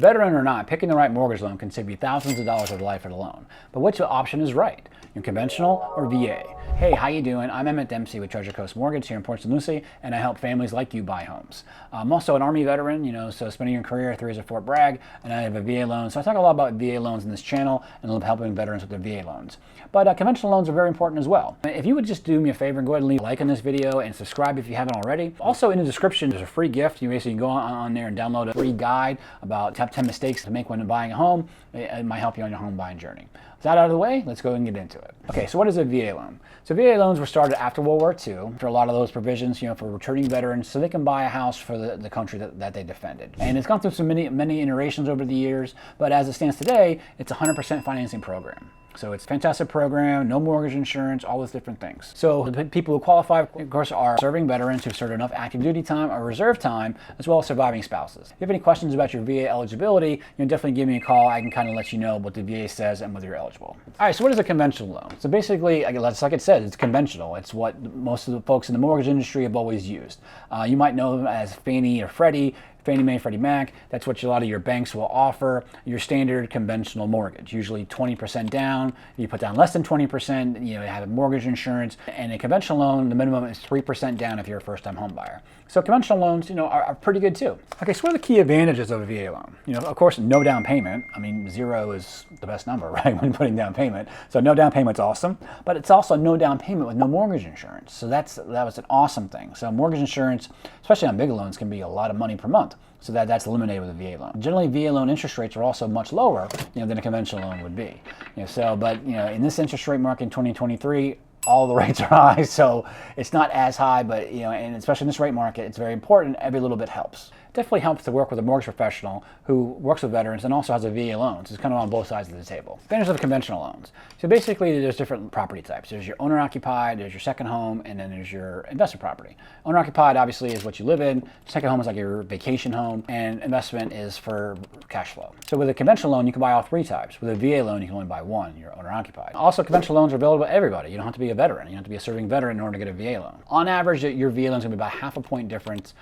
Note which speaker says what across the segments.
Speaker 1: Veteran or not, picking the right mortgage loan can save you thousands of dollars over the life of the loan. But which option is right? Conventional or VA? Hey, how you doing? I'm Emmett Dempsey with Treasure Coast Mortgage here in Port St. Lucie, and I help families like you buy homes. I'm also an Army veteran, so spending your career 3 years at Fort Bragg, and I have a VA loan. So I talk a lot about VA loans in this channel and helping veterans with their VA loans. But conventional loans are very important as well. If you would just do me a favor and go ahead and leave a like on this video and subscribe if you haven't already. Also in the description, there's a free gift. You basically go on there and download a free guide about top 10 mistakes to make when buying a home. It might help you on your home buying journey. With that out of the way, let's go and get into it. Okay, so what is a VA loan? So VA loans were started after World War II for a lot of those provisions, for returning veterans so they can buy a house for the country that they defended. And it's gone through some many iterations over the years, but as it stands today, it's a 100% financing program. So it's a fantastic program, no mortgage insurance, all those different things. So the people who qualify, of course, are serving veterans who've served enough active duty time or reserve time, as well as surviving spouses. If you have any questions about your VA eligibility, definitely give me a call. I can kind of let you know what the VA says and whether you're eligible. All right, so what is a conventional loan? So basically, like it said, it's conventional. It's what most of the folks in the mortgage industry have always used. You might know them as Fannie or Freddie. Fannie Mae, Freddie Mac, that's what a lot of your banks will offer. Your standard conventional mortgage, usually 20% down. You put down less than 20%, you have mortgage insurance. And a conventional loan, the minimum is 3% down if you're a first-time home buyer. So conventional loans, are pretty good too. Okay, so what are the key advantages of a VA loan? Of course, no down payment. I mean, 0 is the best number, right, when putting down payment. So no down payment's awesome, but it's also no down payment with no mortgage insurance. So that was an awesome thing. So mortgage insurance, especially on big loans, can be a lot of money per month. So that's eliminated with a VA loan. Generally, VA loan interest rates are also much lower, than a conventional loan would be. But in this interest rate market in 2023, all the rates are high, so it's not as high, but and especially in this rate market, it's very important. Every little bit helps. It definitely helps to work with a mortgage professional who works with veterans and also has a VA loan. So it's kind of on both sides of the table. Advantages of conventional loans. So basically, there's different property types. There's your owner-occupied, there's your second home, and then there's your investment property. Owner-occupied obviously is what you live in. Second home is like your vacation home, and investment is for cash flow. So with a conventional loan, you can buy all 3 types. With a VA loan, you can only buy one, your owner-occupied. Also, conventional loans are available to everybody. You don't have to be a veteran. You don't have to be a serving veteran in order to get a VA loan. On average, your VA loan is going to be about half a point difference,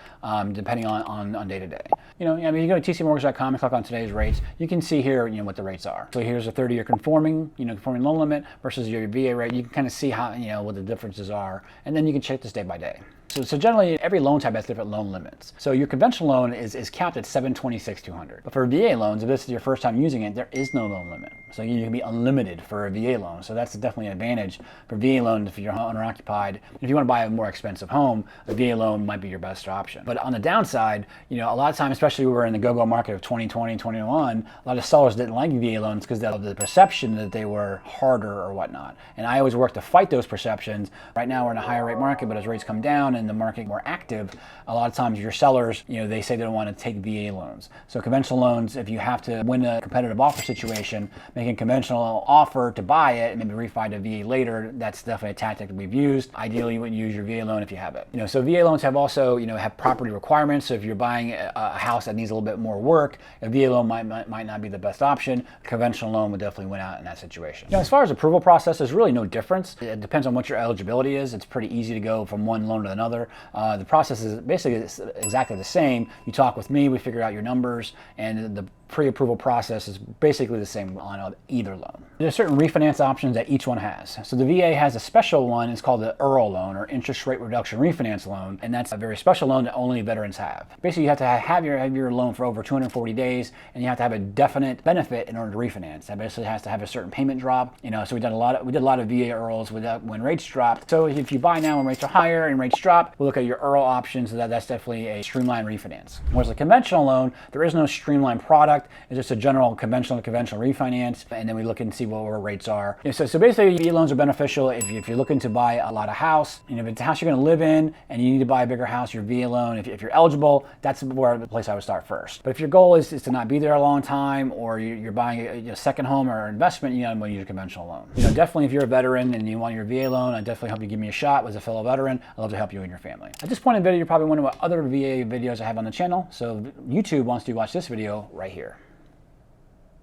Speaker 1: depending on day to day. You go to tcmortgage.com and click on today's rates. You can see here, what the rates are. So here's a 30-year conforming loan limit versus your VA rate. You can kind of see how, what the differences are, and then you can check this day by day. So generally, every loan type has different loan limits. So your conventional loan is capped at $726,200. But for VA loans, if this is your first time using it, there is no loan limit. So you can be unlimited for a VA loan. So that's definitely an advantage for VA loans if you're owner-occupied. If you want to buy a more expensive home, a VA loan might be your best option. But on the downside, a lot of times, especially when we were in the go-go market of 2020, 2021, a lot of sellers didn't like VA loans because of the perception that they were harder or whatnot. And I always work to fight those perceptions. Right now, we're in a higher rate market, but as rates come down and the market more active, a lot of times your sellers, they say they don't want to take VA loans. So conventional loans, if you have to win a competitive offer situation, making a conventional offer to buy it and maybe refi to VA later, that's definitely a tactic that we've used. Ideally, you would use your VA loan if you have it. So VA loans have also, have property requirements. So if you're buying a house that needs a little bit more work, a VA loan might not be the best option. A conventional loan would definitely win out in that situation. As far as approval process, there's really no difference. It depends on what your eligibility is. It's pretty easy to go from one loan to another. The process is basically exactly the same. You talk with me, we figure out your numbers, and the pre-approval process is basically the same on either loan. There's certain refinance options that each one has. So the VA has a special one. It's called the IRRL loan, or interest rate reduction refinance loan, and that's a very special loan that only veterans have. Basically, you have to have your loan for over 240 days, and you have to have a definite benefit in order to refinance. That basically has to have a certain payment drop. So we did a lot of VA IRRLs when rates dropped. So if you buy now when rates are higher and rates drop, we'll look at your IRRL options. That's definitely a streamlined refinance. Whereas a conventional loan, there is no streamlined product. It's just a general conventional refinance, and then we look and see what our rates are. So basically, VA loans are beneficial if you're looking to buy a lot of house. If it's a house you're going to live in and you need to buy a bigger house, your VA loan, if you're eligible, that's the place I would start first. But if your goal is to not be there a long time, or you're buying a second home or investment, you want to use a conventional loan. Definitely if you're a veteran and you want your VA loan, I definitely hope you give me a shot as a fellow veteran. I'd love to help you and your family. At this point in the video, you're probably wondering what other VA videos I have on the channel. So YouTube wants you to watch this video right here.